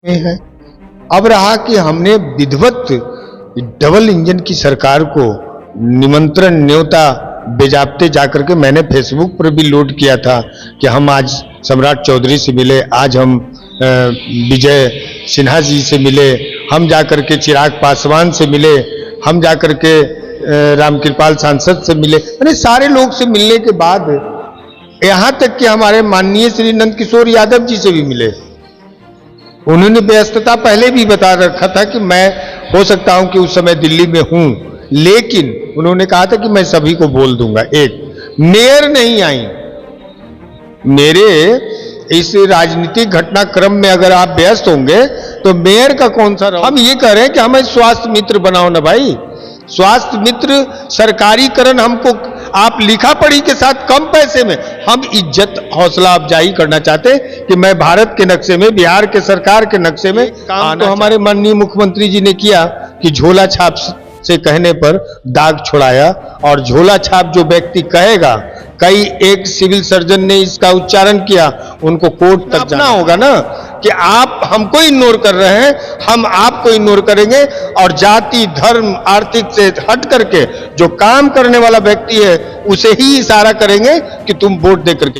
में है। अब रहा कि हमने विधिवत डबल इंजन की सरकार को निमंत्रण न्योता बेजाप्ते जाकर के मैंने फेसबुक पर भी लोड किया था कि हम आज सम्राट चौधरी से मिले, आज हम विजय सिन्हा जी से मिले, हम जाकर के चिराग पासवान से मिले, हम जाकर के रामकृपाल सांसद से मिले, यानी सारे लोग से मिलने के बाद यहां तक कि हमारे माननीय श्री नंद किशोर यादव जी से भी मिले। उन्होंने व्यस्तता पहले भी बता रखा था कि मैं हो सकता हूं कि उस समय दिल्ली में हूं, लेकिन उन्होंने कहा था कि मैं सभी को बोल दूंगा। एक मेयर नहीं आई। मेरे इस राजनीतिक घटनाक्रम में अगर आप व्यस्त होंगे तो मेयर का कौन सा रोल? हम ये कह रहे हैं कि हमें स्वास्थ्य मित्र बनाओ ना भाई। स्वास्थ्य मित्र सरकारीकरण हमको आप लिखा पढ़ी के साथ कम पैसे में, हम इज्जत हौसला अफजाई करना चाहते हैं कि मैं भारत के नक्शे में, बिहार के सरकार के नक्शे में काम तो हमारे माननीय मुख्यमंत्री जी ने किया कि झोला छाप से कहने पर दाग छुड़ाया। और झोला छाप जो व्यक्ति कहेगा, कई एक सिविल सर्जन ने इसका उच्चारण किया, उनको कोर्ट तक जाना होगा ना कि आप हमको इग्नोर कर रहे हैं, हम आपको इग्नोर करेंगे और जाति धर्म आर्थिक से हट करके जो काम करने वाला व्यक्ति है उसे ही इशारा करेंगे कि तुम वोट दे करके।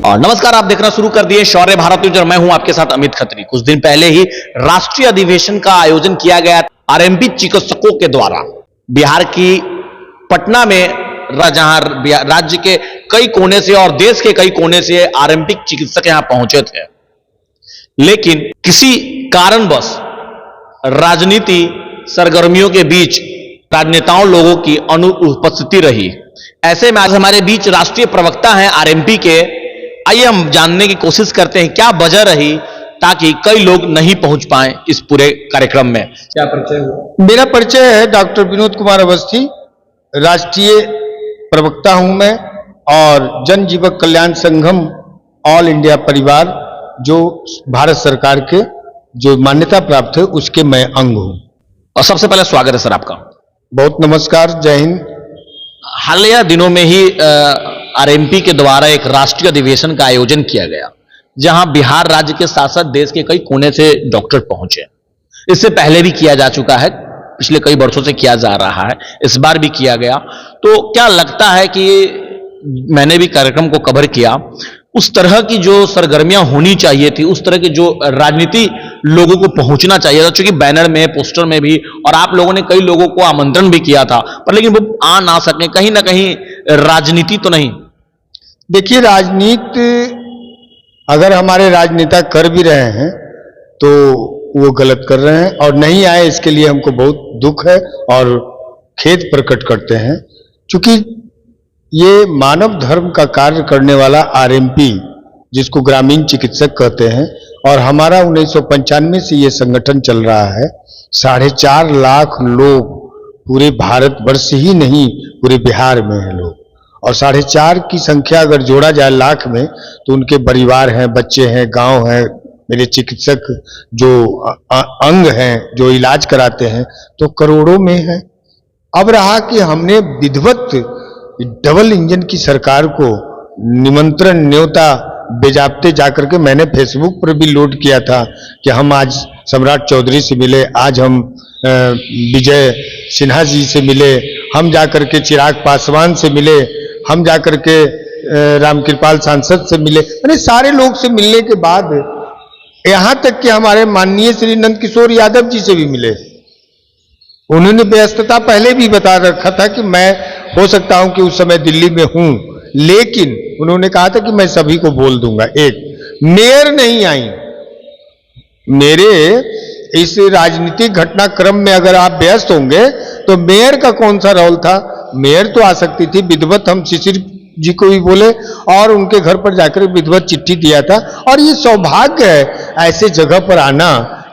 और नमस्कार, आप देखना शुरू कर दिए शौर्य भारत न्यूज और मैं हूं आपके साथ अमित खत्री। कुछ दिन पहले ही राष्ट्रीय अधिवेशन का आयोजन किया गया आरएमपी चिकित्सकों के द्वारा बिहार की पटना में, जहां राज्य के कई कोने से और देश के कई कोने से आरएमपी चिकित्सक यहां पहुंचे थे, लेकिन किसी कारणवश राजनीति सरगर्मियों के बीच राजनेताओं लोगों की अनुपस्थिति रही। ऐसे में आज हमारे बीच राष्ट्रीय प्रवक्ता हैं आरएमपी के। आइए हम जानने की कोशिश करते हैं क्या वजह रही ताकि कई लोग नहीं पहुंच पाए इस पूरे कार्यक्रम में। क्या परिचय हुआ? मेरा परिचय है डॉक्टर विनोद कुमार अवस्थी, राष्ट्रीय प्रवक्ता हूं मैं और जन जीवक कल्याण संगम ऑल इंडिया परिवार जो भारत सरकार के जो मान्यता प्राप्त है उसके मैं अंग हूं। और सबसे पहले स्वागत है सर आपका। बहुत नमस्कार, जय हिंद। हालिया दिनों में ही आरएमपी के द्वारा एक राष्ट्रीय अधिवेशन का आयोजन किया गया जहां बिहार राज्य के साथ साथ देश के कई कोने से डॉक्टर पहुंचे। इससे पहले भी किया जा चुका है, पिछले कई वर्षों से किया जा रहा है, इस बार भी किया गया। तो क्या लगता है कि मैंने भी कार्यक्रम को कवर किया, उस तरह की जो सरगर्मियां होनी चाहिए थी, उस तरह की जो राजनीति लोगों को पहुंचना चाहिए था, चूंकि बैनर में पोस्टर में भी और आप लोगों ने कई लोगों को आमंत्रण भी किया था, पर लेकिन वो आ ना सके, कहीं ना कहीं राजनीति तो नहीं। देखिए, राजनीति अगर हमारे राजनेता कर भी रहे हैं तो वो गलत कर रहे हैं और नहीं आए, इसके लिए हमको बहुत दुख है और खेद प्रकट करते हैं। क्योंकि ये मानव धर्म का कार्य करने वाला आरएमपी, जिसको ग्रामीण चिकित्सक कहते हैं, और हमारा 1995 से ये संगठन चल रहा है। 4.5 लाख लोग पूरे भारतवर्ष ही नहीं, पूरे बिहार में हैं लोग, और 4.5 की संख्या अगर जोड़ा जाए लाख में तो उनके परिवार हैं, बच्चे हैं, गांव हैं, मेरे चिकित्सक जो अंग हैं जो इलाज कराते हैं तो करोड़ों में है। अब रहा कि हमने विधिवत डबल इंजन की सरकार को निमंत्रण न्योता बेजाप्ते जाकर के मैंने फेसबुक पर भी लोड किया था कि हम आज सम्राट चौधरी से मिले, आज हम विजय सिन्हा जी से मिले, हम जाकर के चिराग पासवान से मिले, हम जाकर के रामकृपाल सांसद से मिले, यानी सारे लोग से मिलने के बाद यहां तक कि हमारे माननीय श्री नंद किशोर यादव जी से भी मिले। उन्होंने व्यस्तता पहले भी बता रखा था कि मैं हो सकता हूं कि उस समय दिल्ली में हूं, लेकिन उन्होंने कहा था कि मैं सभी को बोल दूंगा। एक मेयर नहीं आई। मेरे इस राजनीतिक घटनाक्रम में अगर आप व्यस्त होंगे तो मेयर का कौन सा रोल था? मेयर तो आ सकती थी, विधिवत हम शिशिर जी को भी बोले और उनके घर पर जाकर विधिवत चिट्ठी दिया था। और ये सौभाग्य है ऐसे जगह पर आना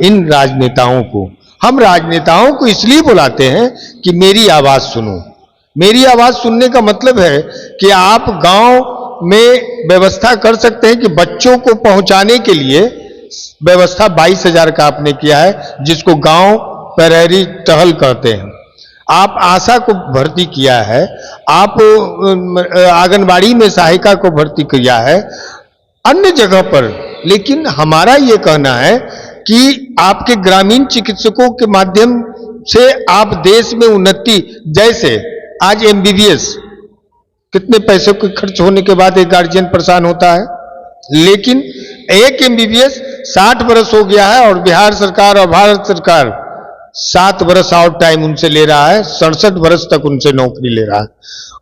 इन राजनेताओं को। हम राजनेताओं को इसलिए बुलाते हैं कि मेरी आवाज सुनो। मेरी आवाज सुनने का मतलब है कि आप गांव में व्यवस्था कर सकते हैं कि बच्चों को पहुंचाने के लिए व्यवस्था 22,000 का आपने किया है, जिसको गांव पैरेरी टहल कहते हैं। आप आशा को भर्ती किया है, आप आंगनबाड़ी में सहायिका को भर्ती किया है, अन्य जगह पर लेकिन हमारा ये कहना है कि आपके ग्रामीण चिकित्सकों के माध्यम से आप देश में उन्नति, जैसे आज एमबीबीएस कितने पैसे के खर्च होने के बाद एक गार्जियन परेशान होता है, लेकिन एक एमबीबीएस 60 बरस हो गया है और बिहार सरकार और भारत सरकार 7 बरस और टाइम उनसे ले रहा है, 67 बरस तक उनसे नौकरी ले रहा है।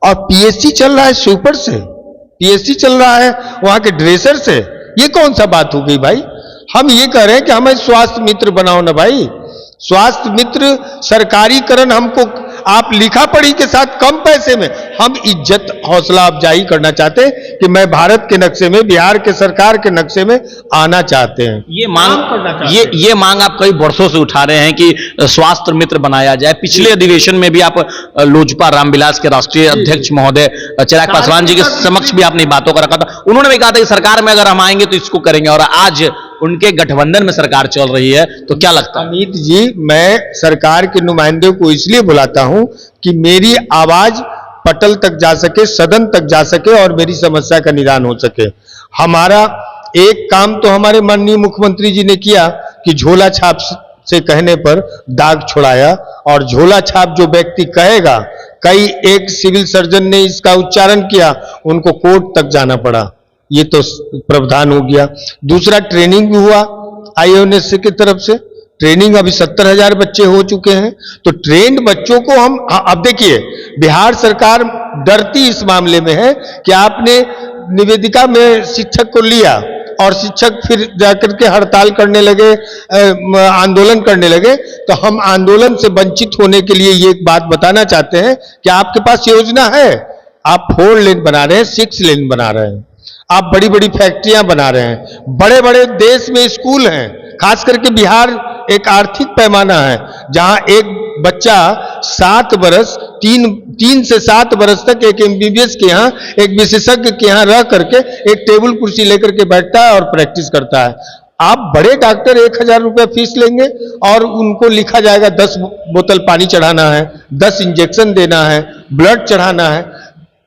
और पीएससी चल रहा है स्वीपर से, पीएससी चल रहा है वहां के ड्रेसर से। ये कौन सा बात हो गई भाई? हम ये कह रहे हैं कि हमें स्वास्थ्य मित्र बनाओ ना भाई। स्वास्थ्य मित्र सरकारीकरण हमको आप लिखा पढ़ी के साथ कम पैसे में, हम इज्जत हौसला अफजाई करना चाहते हैं कि मैं भारत के नक्शे में, बिहार के सरकार के नक्शे में आना चाहते हैं। ये मांग आप कई वर्षों से उठा रहे हैं कि स्वास्थ्य मित्र बनाया जाए। पिछले अधिवेशन में भी आप लोजपा रामविलास के राष्ट्रीय अध्यक्ष महोदय चिराग पासवान जी के समक्ष भी आपने बातों का रखा था। उन्होंने भी कहा था कि सरकार में अगर हम आएंगे तो इसको करेंगे, और आज उनके गठबंधन में सरकार चल रही है, तो क्या लगता है? अमित जी, मैं सरकार के नुमाइंदों को इसलिए बुलाता हूं कि मेरी आवाज पटल तक जा सके, सदन तक जा सके और मेरी समस्या का निदान हो सके। हमारा एक काम तो हमारे माननीय मुख्यमंत्री जी ने किया कि झोला छाप से कहने पर दाग छुड़ाया, और झोला छाप जो व्यक्ति कहेगा, कई एक सिविल सर्जन ने इसका उच्चारण किया, उनको कोर्ट तक जाना पड़ा। ये तो प्रावधान हो गया। दूसरा, ट्रेनिंग भी हुआ आईओएनएस की तरफ से, ट्रेनिंग अभी 70,000 बच्चे हो चुके हैं। तो ट्रेंड बच्चों को हम, अब देखिए बिहार सरकार डरती इस मामले में है कि आपने निवेदिका में शिक्षक को लिया और शिक्षक फिर जाकर के हड़ताल करने लगे, आंदोलन करने लगे। तो हम आंदोलन से वंचित होने के लिए ये एक बात बताना चाहते हैं कि आपके पास योजना है, आप 4 लेन बना रहे हैं, 6 लेन बना रहे हैं, आप बड़ी बड़ी फैक्ट्रियां बना रहे हैं, बड़े बड़े देश में स्कूल हैं। खास करके बिहार एक आर्थिक पैमाना है जहां एक बच्चा 7 बरस, 3 से 7 बरस तक एक एमबीबीएस के यहाँ, एक विशेषज्ञ के यहाँ रह करके एक टेबल कुर्सी लेकर के बैठता है और प्रैक्टिस करता है। आप बड़े डॉक्टर 1,000 रुपया फीस लेंगे और उनको लिखा जाएगा 10 बोतल पानी चढ़ाना है, 10 इंजेक्शन देना है, ब्लड चढ़ाना है,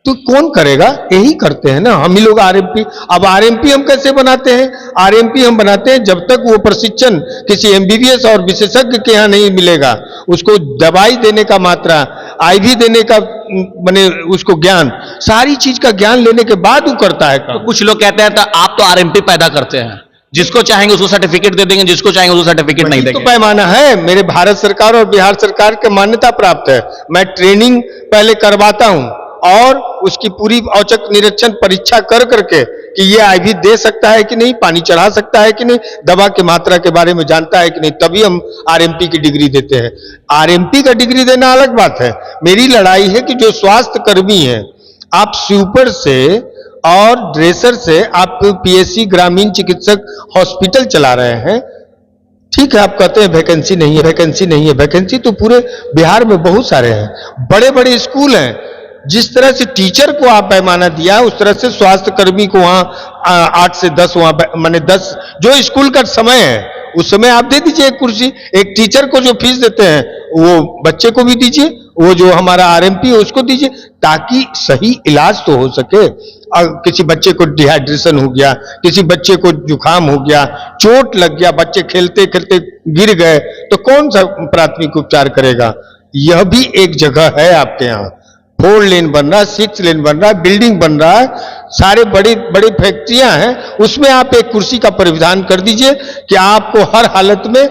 तो कौन करेगा? यही करते हैं ना हम ही लोग आरएमपी। अब आरएमपी हम कैसे बनाते हैं? आरएमपी हम बनाते हैं जब तक वो प्रशिक्षण किसी एमबीबीएस और विशेषज्ञ के यहाँ नहीं मिलेगा, उसको दवाई देने का मात्रा, आईवी देने का माने उसको ज्ञान, सारी चीज का ज्ञान लेने के बाद वो करता है काम। तो कुछ लोग कहते हैं तो आप तो आरएमपी पैदा करते हैं, जिसको चाहेंगे उसको सर्टिफिकेट दे देंगे, जिसको चाहेंगे उसको सर्टिफिकेट नहीं देंगे। तो पैमाना है, मेरे भारत सरकार और बिहार सरकार के मान्यता प्राप्त है। मैं ट्रेनिंग पहले करवाता हूं और उसकी पूरी औचक निरीक्षण परीक्षा कर करके कि ये आईवी दे सकता है कि नहीं, पानी चढ़ा सकता है कि नहीं, दवा की मात्रा के बारे में जानता है कि नहीं, तभी हम आरएमपी की डिग्री देते हैं। आरएमपी का डिग्री देना अलग बात है। मेरी लड़ाई है कि जो स्वास्थ्य कर्मी है, आप स्वीपर से और ड्रेसर से आप पीएससी ग्रामीण चिकित्सक हॉस्पिटल चला रहे हैं। ठीक है, आप कहते हैं वैकेंसी नहीं है, वैकेंसी नहीं है, वैकेंसी तो पूरे बिहार में बहुत सारे हैं, बड़े बड़े स्कूल हैं। जिस तरह से टीचर को आप पैमाना दिया, उस तरह से स्वास्थ्य कर्मी को वहां 8 से 10, वहां माने 10 जो स्कूल का समय है उस समय आप दे दीजिए एक कुर्सी। एक टीचर को जो फीस देते हैं वो बच्चे को भी दीजिए, वो जो हमारा आरएमपी है उसको दीजिए, ताकि सही इलाज तो हो सके। और किसी बच्चे को डिहाइड्रेशन हो गया, किसी बच्चे को जुकाम हो गया, चोट लग गया, बच्चे खेलते खेलते गिर गए, तो कौन सा प्राथमिक उपचार करेगा? यह भी एक जगह है आपके यहाँ। 4 लेन बन रहा है, 6 लेन बन रहा है, बिल्डिंग बन रहा है, सारे बड़ी बड़ी फैक्ट्रियां हैं, उसमें आप एक कुर्सी का प्रावधान कर दीजिए कि आपको हर हालत में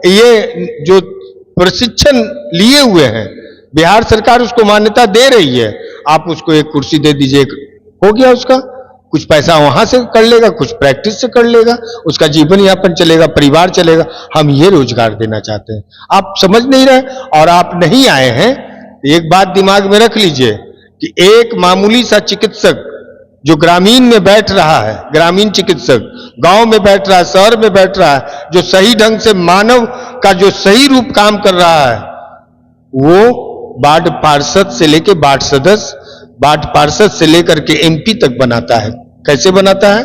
ये जो प्रशिक्षण लिए हुए हैं, बिहार सरकार उसको मान्यता दे रही है, आप उसको एक कुर्सी दे दीजिए, हो गया। उसका कुछ पैसा वहां से कर लेगा, कुछ प्रैक्टिस से कर लेगा, उसका जीवन यापन चलेगा, परिवार चलेगा। हम ये रोजगार देना चाहते हैं। आप समझ नहीं रहे और आप नहीं आए हैं। एक बात दिमाग में रख लीजिए कि एक मामूली सा चिकित्सक जो ग्रामीण में बैठ रहा है, ग्रामीण चिकित्सक गांव में बैठ रहा है, शहर में बैठ रहा है, जो सही ढंग से मानव का जो सही रूप काम कर रहा है, वो वार्ड पार्षद से लेकर वार्ड सदस्य, वार्ड पार्षद से लेकर के एमपी तक बनाता है। कैसे बनाता है?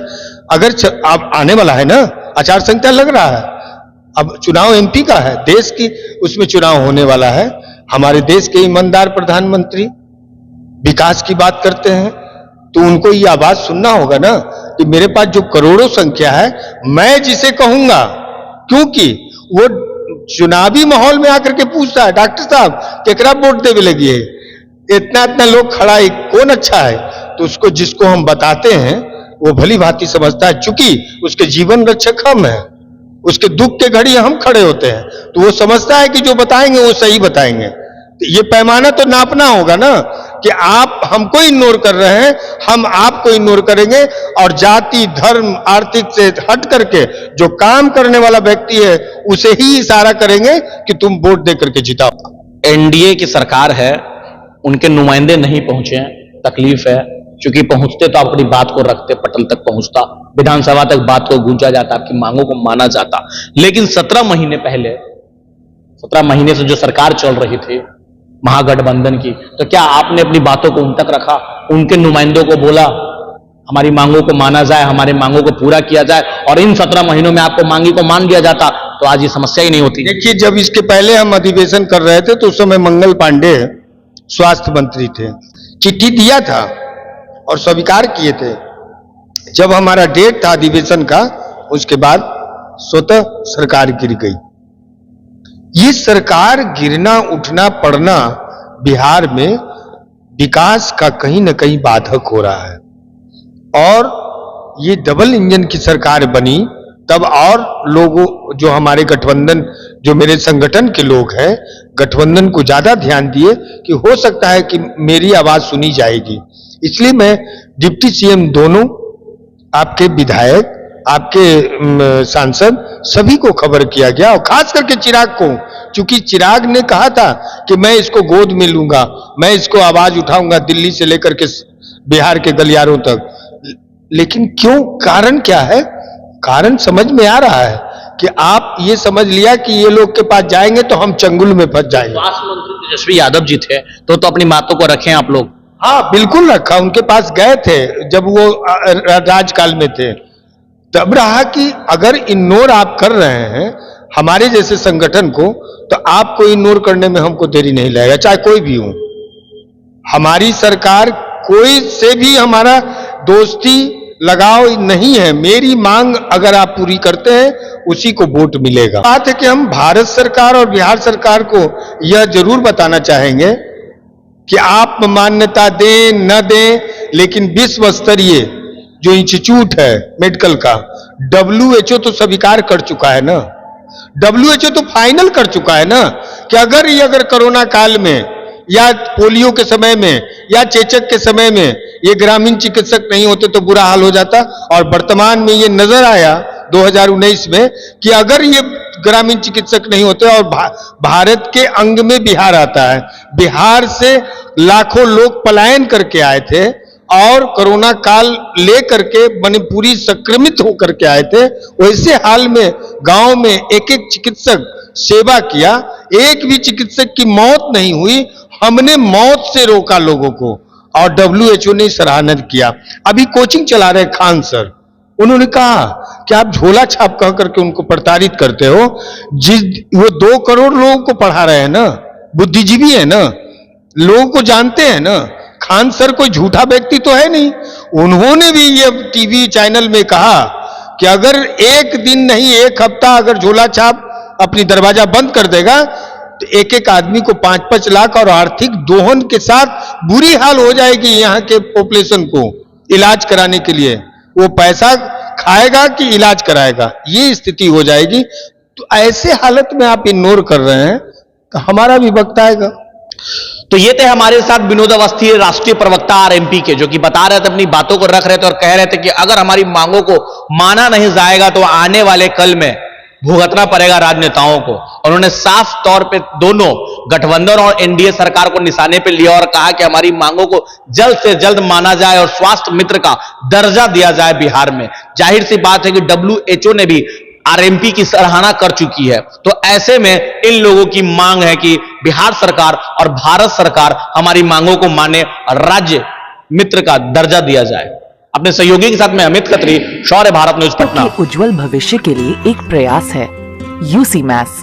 अगर आप आने वाला है ना, आचार संहिता लग रहा है, अब चुनाव एमपी का है, देश की उसमें चुनाव होने वाला है। हमारे देश के ईमानदार प्रधानमंत्री विकास की बात करते हैं, तो उनको ये आवाज सुनना होगा ना कि मेरे पास जो करोड़ों संख्या है, मैं जिसे कहूंगा, क्योंकि वो चुनावी माहौल में आकर के पूछता है, डॉक्टर साहब केकरा वोट देवे लगी है, इतना इतना लोग खड़ा है, कौन अच्छा है? तो उसको जिसको हम बताते हैं वो भली भांति समझता है, चूंकि उसके जीवन रक्षक हम हैं, उसके दुख के घड़ी हम खड़े होते हैं, तो वो समझता है कि जो बताएंगे वो सही बताएंगे। तो ये पैमाना तो नापना होगा ना कि आप हमको इग्नोर कर रहे हैं, हम आपको इग्नोर करेंगे, और जाति धर्म आर्थिक से हट करके जो काम करने वाला व्यक्ति है उसे ही इशारा करेंगे कि तुम वोट दे करके जिताओ। एनडीए की सरकार है, उनके नुमाइंदे नहीं पहुंचे हैं, तकलीफ है, क्योंकि पहुंचते तो आप अपनी बात को रखते, पटल तक पहुंचता, विधानसभा तक बात को गूंजा जाता, आपकी मांगों को माना जाता। लेकिन 17 महीने पहले, 17 महीने से जो सरकार चल रही थी महागठबंधन की, तो क्या आपने अपनी बातों को उन तक रखा, उनके नुमाइंदों को बोला हमारी मांगों को माना जाए, हमारी मांगों को पूरा किया जाए, और इन 17 महीनों में आपको मांगी को मान लिया जाता तो आज ये समस्या ही नहीं होती? देखिए, जब इसके पहले हम अधिवेशन कर रहे थे तो उस समय मंगल पांडे स्वास्थ्य मंत्री थे, चिट्ठी दिया था और स्वीकार किए थे। जब हमारा डेट था अधिवेशन का, उसके बाद स्वतः सरकार गिर गई। ये सरकार गिरना उठना पड़ना बिहार में विकास का कहीं ना कहीं बाधक हो रहा है, और ये डबल इंजन की सरकार बनी तब, और लोगों जो हमारे गठबंधन, जो मेरे संगठन के लोग हैं, गठबंधन को ज्यादा ध्यान दिए कि हो सकता है कि मेरी आवाज सुनी जाएगी। इसलिए मैं डिप्टी सीएम दोनों, आपके विधायक, आपके सांसद, सभी को खबर किया गया, और खास करके चिराग को, क्योंकि चिराग ने कहा था कि मैं इसको गोद में लूंगा, मैं इसको आवाज उठाऊंगा दिल्ली से लेकर के बिहार के गलियारों तक। लेकिन क्यों, कारण क्या है? कारण समझ में आ रहा है कि आप ये समझ लिया कि ये लोग के पास जाएंगे तो हम चंगुल में फंस जाएंगे। स्वास्थ्य मंत्री तेजस्वी यादव जी थे तो अपनी बातों को रखें आप लोग। हाँ, बिल्कुल रखा, उनके पास गए थे जब वो राजकाल में थे, तब रहा कि अगर इग्नोर आप कर रहे हैं हमारे जैसे संगठन को, तो आपको इग्नोर करने में हमको देरी नहीं लगेगा, चाहे कोई भी हो। हमारी सरकार कोई से भी हमारा दोस्ती लगाव नहीं है, मेरी मांग अगर आप पूरी करते हैं उसी को वोट मिलेगा। बात है कि हम भारत सरकार और बिहार सरकार को यह जरूर बताना चाहेंगे कि आप मान्यता दें न दें, लेकिन विश्व स्तरीय जो इंस्टीट्यूट है मेडिकल का, WHO तो स्वीकार कर चुका है ना, WHO तो फाइनल कर चुका है ना कि अगर कोरोना काल में या पोलियो के समय में या चेचक के समय में ये ग्रामीण चिकित्सक नहीं होते तो बुरा हाल हो जाता। और वर्तमान में ये नजर आया 2019 में कि अगर ये ग्रामीण चिकित्सक नहीं होते, और भारत के अंग में बिहार आता है, बिहार से लाखों लोग पलायन करके आए थे और कोरोना काल लेकर के पूरी संक्रमित होकर के आए थे, वैसे हाल में गांव में एक एक चिकित्सक सेवा किया, एक भी चिकित्सक की मौत नहीं हुई, हमने मौत से रोका लोगों को, और WHO ने सराहना किया। अभी कोचिंग चला रहे खान सर, उन्होंने कहा कि आप झोला छाप कह करके उनको प्रताड़ित करते हो, वो 2 करोड़ लोगों को पढ़ा रहे हैं ना, बुद्धिजीवी है ना, लोगों को जानते हैं ना, खान सर कोई झूठा व्यक्ति तो है नहीं। उन्होंने भी ये टीवी चैनल में कहा कि अगर एक दिन नहीं, एक हफ्ता अगर झोला छाप अपनी दरवाजा बंद कर देगा तो एक एक आदमी को 5-5 लाख और आर्थिक दोहन के साथ बुरी हाल हो जाएगी यहाँ के पॉपुलेशन को इलाज कराने के लिए। वो पैसा खाएगा कि इलाज कराएगा, ये स्थिति हो जाएगी। तो ऐसे हालत में आप इग्नोर कर रहे हैं तो हमारा भी वक्त आएगा। तो ये थे हमारे साथ विनोद अवस्थी, राष्ट्रीय प्रवक्ता RMP के, जो कि बता रहे थे, अपनी बातों को रख रहे थे और कह रहे थे कि अगर हमारी मांगों को माना नहीं जाएगा तो आने वाले कल में भुगतना पड़ेगा राजनेताओं को। उन्होंने साफ तौर पे दोनों गठबंधन और एनडीए सरकार को निशाने पे लिया और कहा कि हमारी मांगों को जल्द से जल्द माना जाए और स्वास्थ्य मित्र का दर्जा दिया जाए बिहार में। जाहिर सी बात है कि WHO ने भी RMP की सराहना कर चुकी है। तो ऐसे में इन लोगों की मांग है कि बिहार सरकार और भारत सरकार हमारी मांगों को माने और राज्य मित्र का दर्जा दिया जाए। अपने सहयोगी के साथ मैं अमित खत्री, शौर्य भारत न्यूज पटना। उज्जवल भविष्य के लिए एक प्रयास है UC Mass।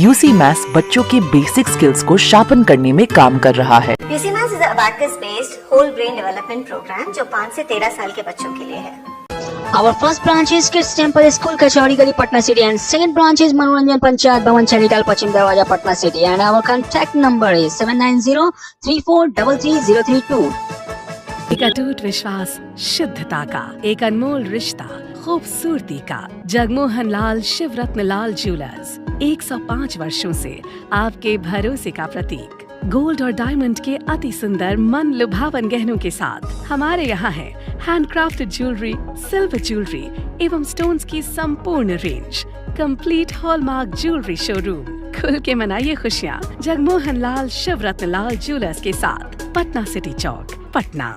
UC Mass बच्चों के बेसिक स्किल्स को शार्पन करने में काम कर रहा है। UC Mass is a abacus based whole brain development program जो 5 से 13 साल के बच्चों के लिए है। Our first branch is Kids Temple School, Kachori Gali, Patna City, and second branch is Manoranjan Panchayat Bhavan, Chanital, Pachim Darwaja, Patna City, and our contact number is 7903433032. एक अटूट विश्वास, शुद्धता का एक अनमोल रिश्ता, खूबसूरती का। जगमोहन लाल शिवरत्न लाल ज्वेलर्स 105 वर्षों से आपके भरोसे का प्रतीक। गोल्ड और डायमंड के अति सुंदर मन लुभावन गहनों के साथ हमारे यहाँ है हैंडक्राफ्टेड ज्वेलरी, सिल्वर ज्वेलरी एवं स्टोन्स की संपूर्ण range. Complete hallmark jewellery showroom. खुल के मनाइए खुशियाँ जगमोहन लाल शिवरत्न लाल ज्वेलर्स के साथ, पटना सिटी चौक, पटना।